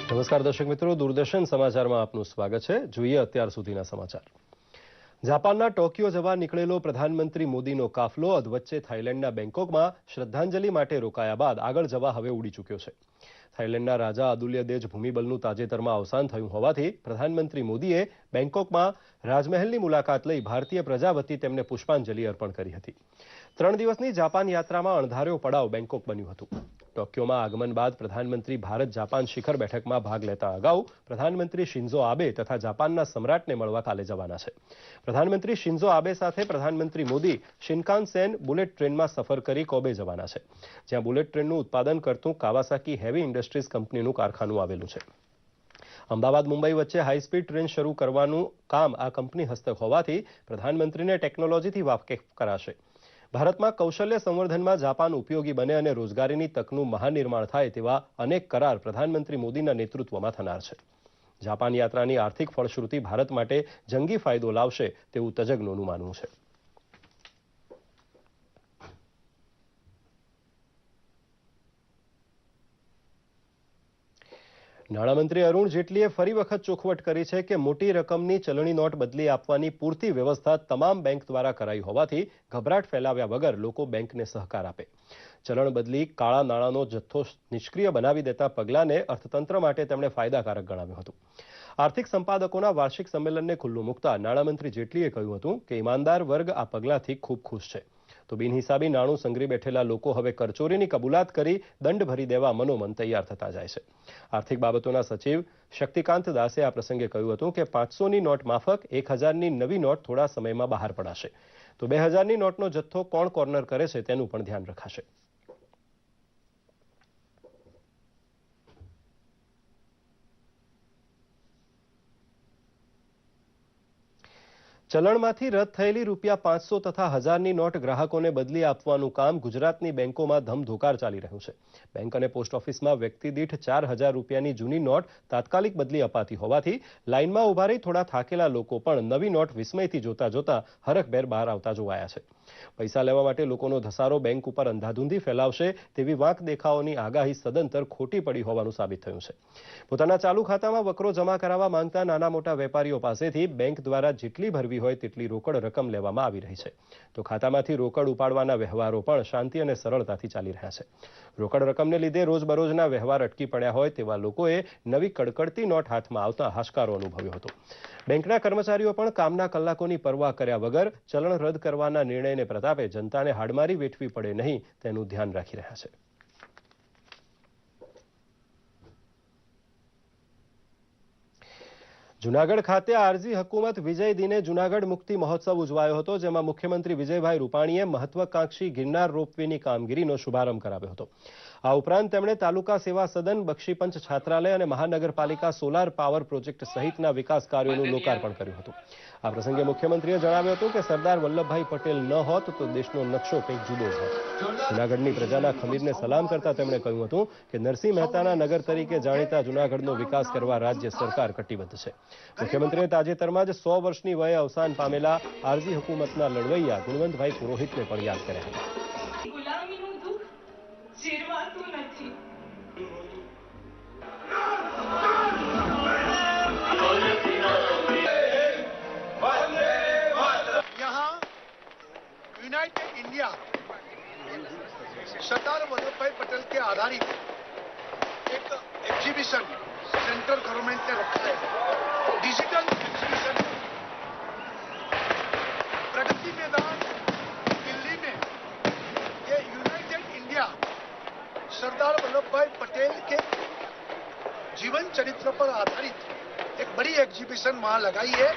નમસ્કાર દર્શક મિત્રો, દૂરદર્શન સમાચારમાં આપનું સ્વાગત છે। જોઈએ અત્યાર સુધીના સમાચાર। જાપાનના ટોક્યો જવા નીકળેલો પ્રધાનમંત્રી મોદીનો કાફલો અધવચ્ચે થાઈલેન્ડના બેંકોકમાં શ્રદ્ધાંજલિ માટે રોકાયા બાદ આગળ જવા હવે ઉડી ચૂક્યો છે। થાઈલેન્ડના રાજા અદુલ્યદેજ ભૂમિબલનું તાજેતરમાં અવસાન થયું હોવાથી પ્રધાનમંત્રી મોદીએ બેંકોકમાં રાજમહેલની મુલાકાત લઈ ભારતીય પ્રજા વતી તેમને પુષ્પાંજલિ અર્પણ કરી હતી। 3 દિવસની જાપાન યાત્રામાં અણધાર્યો પડાવ બેંકોક બન્યું હતું। ટોક્યોમાં આગમન બાદ પ્રધાનમંત્રી ભારત જાપાન શિખર બેઠકમાં ભાગ લેતા અગાઉ પ્રધાનમંત્રી શિન્ઝો આબે તથા જાપાનના સમ્રાટને મળવા કાલે જવાના છે। પ્રધાનમંત્રી શિન્ઝો આબે સાથે પ્રધાનમંત્રી મોદી શિનકાનસેન બુલેટ ટ્રેનમાં સફર કરી કોબે જવાના છે, જ્યાં બુલેટ ટ્રેનનું ઉત્પાદન કરતું કાવાસાકી હેવી ઇન્ડસ્ટ્રીઝ કંપનીનું કારખાનું આવેલું છે। અમદાવાદ મુંબઈ વચ્ચે હાઈસ્પીડ ટ્રેન શરૂ કરવાનું કામ આ કંપની હસ્તક હોવાથી પ્રધાનમંત્રીને ટેકનોલોજીથી વાકેફ કરાશે। ભારતમાં કૌશલ્ય સંવર્ધનમાં જાપાન ઉપયોગી બને અને રોજગારીની તકનું મહાનિર્માણ થાય તેવા અનેક કરાર પ્રધાનમંત્રી મોદીના નેતૃત્વમાં થનાર છે। જાપાન યાત્રાની આર્થિક ફળશ્રુતિ ભારત માટે જંગી ફાયદો લાવશે તેવું તજજ્ઞોનું માનવું છે। નાણામંત્રી અરુણ જેટલીએ ફરી વખત ચોખવટ કરી છે કે મોટી રકમની ચલણી નોટ બદલી આપવાની પૂરતી વ્યવસ્થા તમામ બેંક દ્વારા કરાઈ હોવાથી ગભરાટ ફેલાવ્યા વગર લોકો બેંકને સહકાર આપે। ચલણ બદલી કાળા નાણાંનો જથ્થો નિષ્ક્રિય બનાવી દેતા પગલાંને અર્થતંત્ર માટે તેમણે ફાયદાકારક ગણાવ્યું હતું। આર્થિક સંપાદકોના વાર્ષિક સંમેલનને ખુલ્લું મૂકતા નાણામંત્રી જેટલીએ કહ્યું હતું કે ઈમાનદાર વર્ગ આ પગલાંથી ખૂબ ખુશ છે, તો બિનહિસાબી નાણું સંગ્રહી બેઠેલા લોકો હવે કરચોરીની કબૂલાત કરી દંડ ભરી દેવા મનોમન તૈયાર થતા જાય છે। આર્થિક બાબતોના સચિવ શક્તિકાંત દાસે આ પ્રસંગે કહ્યું હતું કે 500ની નોટ માફક 1000ની નવી નોટ થોડા સમયમાં બહાર પડાશે, તો 2000ની નોટનો જથ્થો કોણ કોર્નર કરે છે તેનું પણ ધ્યાન રખાશે। ચલણમાંથી રદ થયેલી ₹500 તથા 1000ની નોટ ગ્રાહકોને બદલી આપવાનું કામ ગુજરાતની બેંકોમાં ધમધોકાર ચાલી રહ્યું છે। બેંક અને પોસ્ટ ઓફિસમાં વ્યક્તિ દીઠ ₹4000ની જૂની નોટ તાત્કાલિક બદલી અપાતી હોવાથી લાઇનમાં ઉભા રહી થોડા થાકેલા લોકો પણ નવી નોટ વિસ્મયથી જોતા જોતા હરખભેર બહાર આવતા જોવાયા છે। પૈસા લેવા માટે લોકોનો ધસારો બેંક ઉપર અંધાધૂંધી ફેલાવશે તેવી વાંક દેખાવોની આગાહી સદંતર ખોટી પડી હોવાનું સાબિત થયું છે। પોતાના ચાલુ ખાતામાં વકરો જમા કરાવવા માંગતા નાના મોટા વેપારીઓ પાસેથી બેંક દ્વારા જેટલી ભરવી હોય તેટલી રોકડ રકમ લેવામાં આવી રહી છે, તો ખાતામાંથી રોકડ ઉપાડવાના વ્યવહારો પણ શાંતિ અને સરળતાથી ચાલી રહ્યા છે। રોકડ રકમને લીધે રોજબરોજના વ્યવહાર અટકી પડ્યા હોય તેવા લોકોએ નવી કડકડતી નોટ હાથમાં આવતા હાશકારો અનુભવ્યો હતો। બેંકના કર્મચારીઓ પણ કામના કલાકોની પરવા કર્યા વગર ચલણ રદ કરવાના નિર્ણયને પ્રતાપે જનતાને હાડમારી વેઠવી પડે નહીં તેનું ધ્યાન રાખી રહ્યા છે। જૂનાગઢ ખાતે આરજી હકુમત વિજય દિને જૂનાગઢ મુક્તિ મહોત્સવ ઉજવાયો હતો, જેમાં મુખ્યમંત્રી વિજયભાઈ રૂપાણીએ મહત્વાકાંક્ષી ગિરનાર રોપવેની કામગીરીનો શુભારંભ કરાવ્યો હતો। આ ઉપરાંત તેમણે તાલુકા સેવા સદન, બક્ષીપંચ છાત્રાલય અને મહાનગરપાલિકા સોલાર પાવર પ્રોજેક્ટ સહિતના વિકાસ કાર્યોનું લોકાર્પણ કર્યું હતું। આ પ્રસંગે મુખ્યમંત્રીએ જણાવ્યું હતું કે સરદાર વલ્લભભાઈ પટેલ ન હોત તો દેશનો નકશો કંઈક જુદો જ હોત। જૂનાગઢની પ્રજાના ખમીરને સલામ કરતા તેમણે કહ્યું હતું કે નરસિંહ મહેતાના નગર તરીકે જાણીતા જૂનાગઢનો વિકાસ કરવા રાજ્ય સરકાર કટિબદ્ધ છે। મુખ્યમંત્રીએ તાજેતરમાં જ 100 વર્ષની વયે અવસાન પામેલા આરજી હુકુમતના લડવૈયા ગુણવંતભાઈ પુરોહિતને પણ યાદ કર્યા હતા। यूनाइटेड इंडिया सरदार वल्लभभाई पटेल के आधारित एक एग्जीबिशन सेंट्रल गवर्नमेंट ने रखा है, डिजिटल एग्जीबिशन प्रगति मैदान दिल्ली में। ये यूनाइटेड इंडिया सरदार वल्लभभाई पटेल के जीवन चरित्र पर आधारित एक बड़ी एग्जीबिशन वहां लगाई है।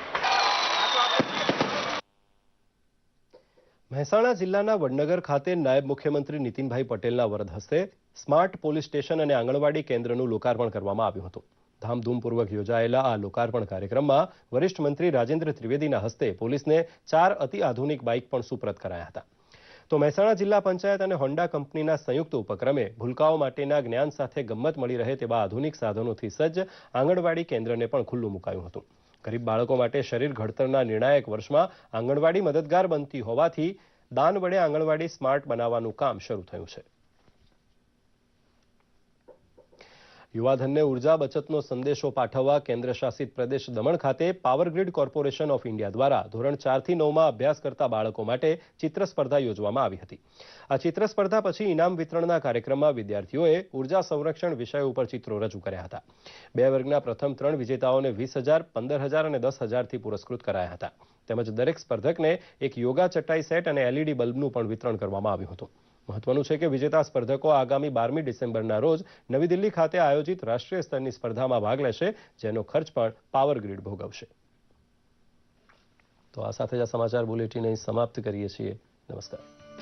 મહેસાણા જિલ્લાના વડનગર ખાતે નાયબ મુખ્યમંત્રી નીતિનભાઈ પટેલના વરદ હસ્તે સ્માર્ટ પોલીસ સ્ટેશન અને આંગણવાડી કેન્દ્રનું લોકાર્પણ કરવામાં આવ્યું હતું। ધામધૂમપૂર્વક યોજાયેલા આ લોકાર્પણ કાર્યક્રમમાં વરિષ્ઠ મંત્રી રાજેન્દ્ર ત્રિવેદીના હસ્તે પોલીસને 4 અતિ આધુનિક બાઇક પણ સુપ્રત કરાયા હતા। તો મહેસાણા જિલ્લા પંચાયત અને હોન્ડા કંપનીના સંયુક્ત ઉપક્રમે ભૂલકાઓ માટેના જ્ઞાન સાથે ગમ્મત મળી રહે તેવા આધુનિક સાધનોથી સજ્જ આંગણવાડી કેન્દ્રને પણ ખુલ્લું મુકાયું હતું। ગરીબ બાળકો માટે શરીર ઘડતરના નિર્ણાયક વર્ષમાં આંગણવાડી મદદગાર બનતી હોવાથી દાન વડે આંગણવાડી સ્માર્ટ બનાવવાનું કામ શરૂ થયું છે। યુવાધનને ઉર્જા બચતનો સંદેશો પાઠવવા કેન્દ્ર શાસિત પ્રદેશ દમણ ખાતે power grid corporation of India દ્વારા ધોરણ 4 થી 9માં અભ્યાસ કરતા બાળકો માટે ચિત્ર સ્પર્ધા યોજવામાં આવી હતી. આ ચિત્ર સ્પર્ધા પછી ઇનામ વિતરણના કાર્યક્રમમાં વિદ્યાર્થીઓએ ઉર્જા સંરક્ષણ વિષય ઉપર ચિત્રો રજૂ કર્યા હતા. 2 વર્ગના પ્રથમ 3 વિજેતાઓને 20,000, 15,000 અને 10,000 થી પુરસ્કૃત કરાયા હતા. તેમજ દરેક સ્પર્ધકને એક યોગા ચટાઈ સેટ અને LED બલ્બનું પણ વિતરણ કરવામાં આવ્યું હતું. મહત્વનું છે કે વિજેતા સ્પર્ધકો આગામી 12મી ડિસેમ્બરના રોજ નવી દિલ્હી ખાતે આયોજિત રાષ્ટ્રીય સ્તરની સ્પર્ધામાં ભાગ લેશે, જેનો ખર્ચ પણ પાવર ગ્રીડ ભોગવશે. તો આ સાથે જ આ સમાચાર બુલેટિન અહીં સમાપ્ત કરીએ છીએ. નમસ્કાર.